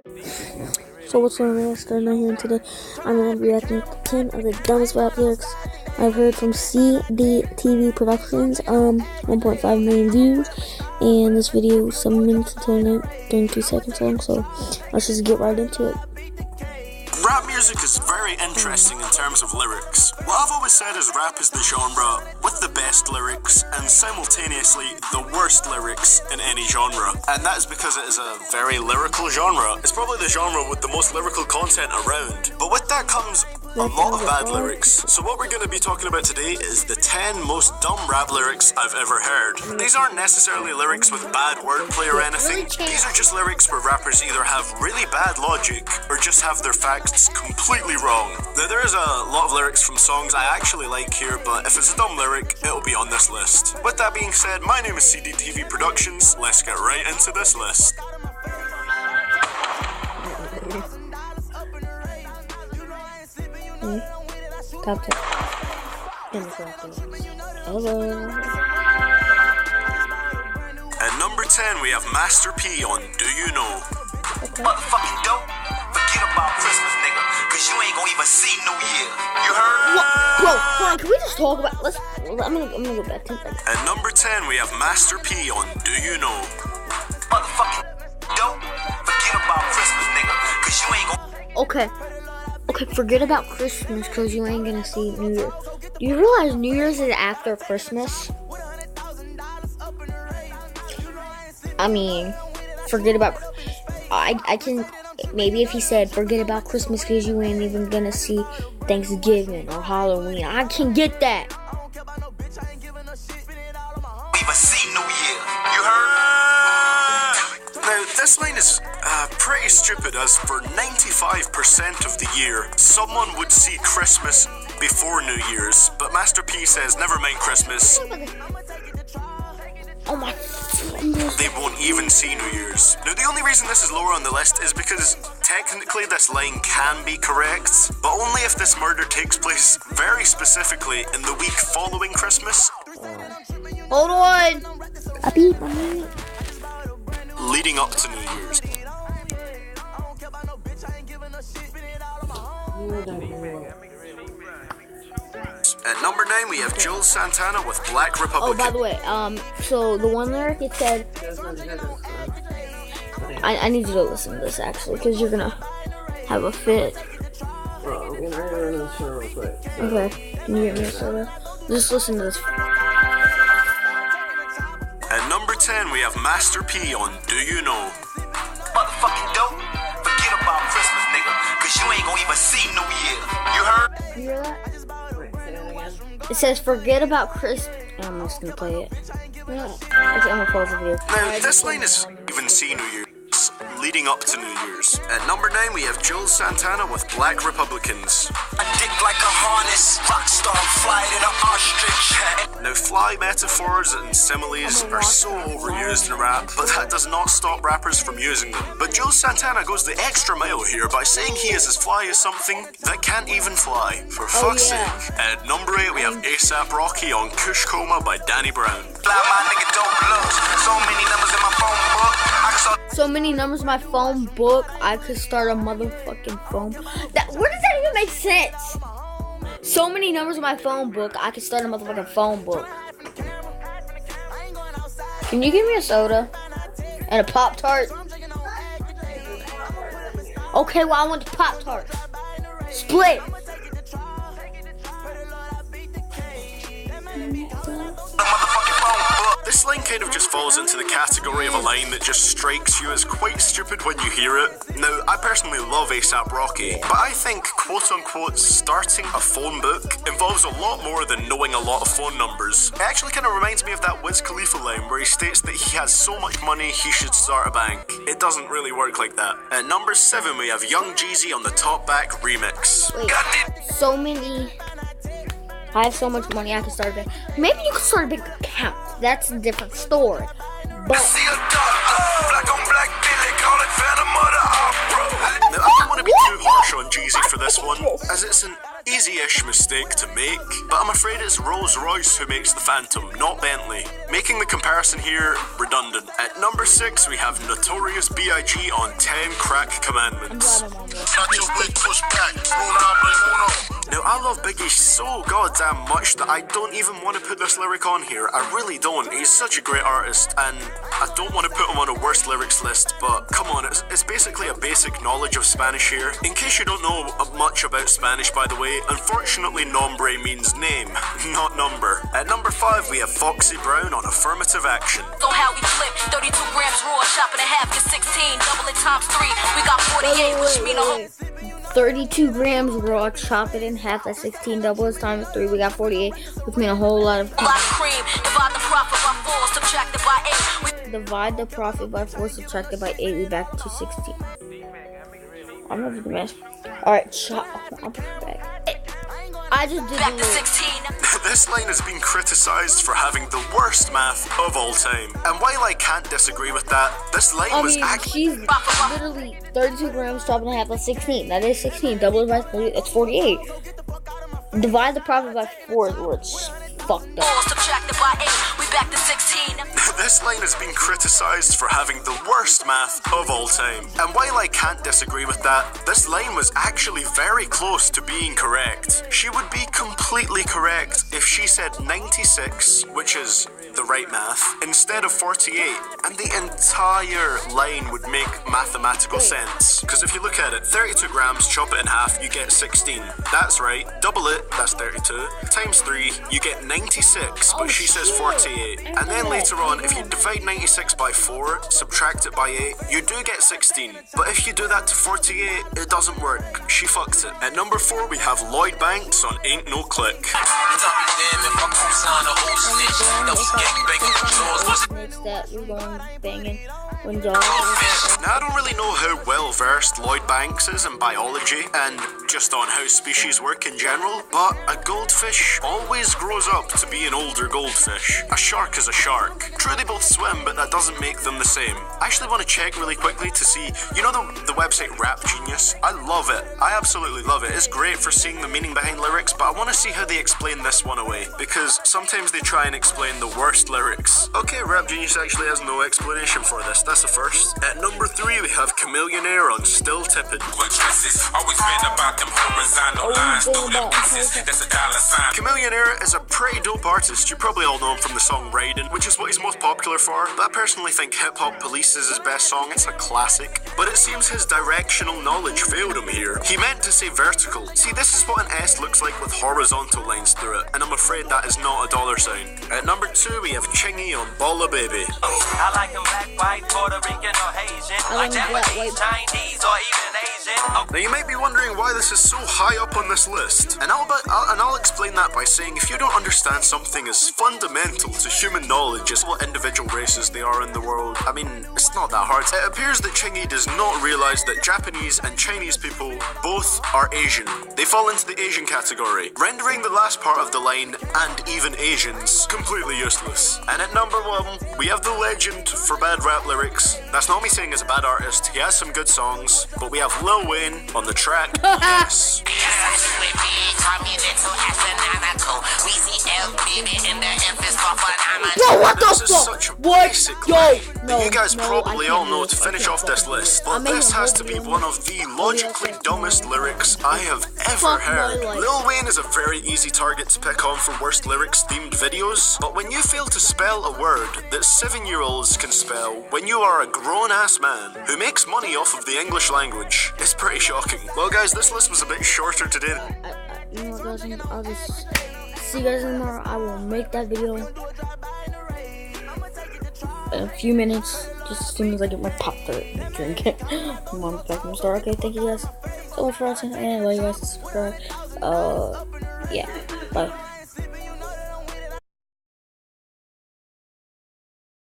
So what's going on, starting here, and today I'm going to be reacting to 10 of the dumbest rap lyrics I've heard from CDTV Productions. 1.5 million views, and this video is 7 minutes and 22 seconds long, so let's just get right into it. Rap music is very interesting in terms of lyrics. What I've always said is rap is the genre with the best lyrics and simultaneously the worst lyrics in any genre. And that is because it is a very lyrical genre. It's probably the genre with the most lyrical content around. But with that comes a lot of bad lyrics. So what we're going to be talking about today is the 10 most dumb rap lyrics I've ever heard. These aren't necessarily lyrics with bad wordplay or anything. These are just lyrics where rappers either have really bad logic or just have their facts completely wrong. Now there is a lot of lyrics from songs I actually like here, but if it's a dumb lyric, it'll be on this list. With that being said, my name is CDTV Productions. Let's get right into this list. Top 10. Hello. At number 10, we have Master P on Do You Know. Motherfucking dope. Forget about Christmas, nigga, cause you ain't gonna even see New Year. You heard? Bro, hold on, can we just talk about, I'm gonna go back to that. At number 10, we have Master P on Do You Know. Motherfucking dope. Forget about Christmas, nigga, cause you ain't gonna... Okay, forget about Christmas because you ain't gonna see New Year. Do you realize New Year's is after Christmas? I mean, forget about... I can... Maybe if he said, forget about Christmas because you ain't even gonna see Thanksgiving or Halloween. I can get that. even see New Year. You heard? Now, this line is pretty stupid, as for 95% of the year, someone would see Christmas before New Year's, but Master P says, never mind Christmas. Oh my... They won't even see New Year's. Now, the only reason this is lower on the list is because technically this line can be correct, but only if this murder takes place very specifically in the week following Christmas. Hold on! Leading up to New Year's. At number 9, we have Jules Santana with Black Republican. Oh, by the way, so the one lyric, it said... I need you to listen to this, actually, because you're gonna have a fit. Okay, can you get me a soda? Just listen to this. At number 10, we have Master P on Do You Know. Motherfucking dope. Forget about Christmas, nigga, cause you ain't gonna even see New Year. You heard? You hear that? It says, forget about Chris. I'm just gonna play it. Actually, I'm gonna pause the video. Now, this line is even see New Year's, leading up to New Year's. At number 9, we have Jules Santana with Black Republicans. A dick like a harness, rockstar fly to the ostrich. Now, fly metaphors and similes are so overused in rap, but that does not stop rappers from using them. But Jules Santana goes the extra mile here by saying he is as fly as something that can't even fly, for fuck's sake. At number 8, we have A$AP Rocky on Kush Coma by Danny Brown. Fly my nigga dope looks. So many numbers in my phone book. So many numbers in my phone book, I could start a motherfucking phone. Where does that even make sense? So many numbers in my phone book, I could start a motherfucking phone book. Can you give me a soda? And a Pop-Tart? Okay, well, I want the Pop-Tart. Split. This line kind of just falls into the category of a line that just strikes you as quite stupid when you hear it. Now, I personally love A$AP Rocky, but I think, quote-unquote, starting a phone book involves a lot more than knowing a lot of phone numbers. It actually kind of reminds me of that Wiz Khalifa line where he states that he has so much money he should start a bank. It doesn't really work like that. At number 7, we have Young Jeezy on the Top Back remix. Wait, so many... I have so much money I can start a bank. Maybe you can start a bank account. That's a different story. But now, I don't want to be too harsh on Jeezy for this one, as it's an easy-ish mistake to make, but I'm afraid it's Rolls-Royce who makes the Phantom, not Bentley, making the comparison here redundant. At number 6, we have Notorious B.I.G. on 10 Crack Commandments. Now, I love Biggie so goddamn much that I don't even want to put this lyric on here. I really don't. He's such a great artist, and I don't want to put him on a worst lyrics list, but come on, it's basically a basic knowledge of Spanish here. In case you don't know much about Spanish, by the way, unfortunately nombre means name, not number. At number 5, we have Foxy Brown on Affirmative Action. So how we flip 32 grams raw, chop it in half, get 16, double it times 3, we got 48, which mean a whole 32 grams raw, chop it in half, that's 16, double it times 3, we got 48, which mean a whole lot of cream. Divide the profit by 4, subtracted by 8. Divide the profit by 4, subtracted by 8, we back to 16. I'm not the best. Alright, chop. I'll put it back. I just did back to 16. This line has been criticized for having the worst math of all time. And while I can't disagree with that, this line was actually... she's literally 32 grams, chop it in half, that's 16. That is 16. Double it by 3, that's 48. Divide the profit by 4 where it's fucked up. Subtracted by 8, we back to 16. This line has been criticized for having the worst math of all time. And while I can't disagree with that, this line was actually very close to being correct. She would be completely correct if she said 96, which is the right math, instead of 48. And the entire line would make mathematical sense. Because if you look at it, 32 grams, chop it in half, you get 16. That's right. Double it, that's 32. Times 3, you get 96, but she says 48. And then later on, if you divide 96 by 4, subtract it by 8, you do get 16. But if you do that to 48, it doesn't work. She fucks it. At number 4, we have Lloyd Banks on Ain't No Click. That you're going banging when Now, I don't really know how well versed Lloyd Banks is in biology and just on how species work in general, but a goldfish always grows up to be an older goldfish. A shark is a shark. True, they both swim, but that doesn't make them the same. I actually want to check really quickly to see, you know the website Rap Genius? I love it. I absolutely love it. It's great for seeing the meaning behind lyrics, but I want to see how they explain this one away, because sometimes they try and explain the worst lyrics. Okay, Rap Genius actually has no explanation for this. That's a first. At number 3, we have Chameleonaire on Still Tippin'. Chameleonaire is a pretty dope artist. You probably all know him from the song Ridin', which is what he's most popular for, but I personally think Hip Hop Police is his best song. It's a classic. But it seems his directional knowledge failed him here. He meant to say vertical. See, this is what an S looks like with horizontal lines through it, and I'm afraid that is not a dollar sign. At number 2, we have Chingy on Balla Baby. I like him black, white, Puerto Rican, or Haitian, or Japanese, Chinese, or even Asian. Now you might be wondering why this is so high up on this list, and I'll explain that by saying if you don't understand something as fundamental to human knowledge as what individual races they are in the world, I mean, it's not that hard. It appears that Chingy does not realize that Japanese and Chinese people both are Asian. They fall into the Asian category, rendering the last part of the line, and even Asians, completely useless. And at number 1, we have the legend for bad rap lyrics. That's not me saying he's a bad artist. He has some good songs, but we have Lil Wayne on the track Yes. Yo, what the This is fuck? such a What? basic Yo, line no, that you guys no, probably I all can't know do to this. finish I off can't this fucking list. do it. But this has to be one of the logically dumbest lyrics I have ever Fuck my heard. life. Lil Wayne is a very easy target to pick on for worst lyrics themed videos, but when you fail to spell a word that 7-year-olds can spell when you are a grown-ass man who makes money off of the English language, it's pretty shocking. Well guys, this list was a bit shorter today. You know what, guys? I'll just see you guys tomorrow. I will make that video in a few minutes, just as soon as I get my pop and drink it. Mom's back from the store. Okay, thank you guys so much for watching, and I love you guys. Subscribe. Yeah, bye.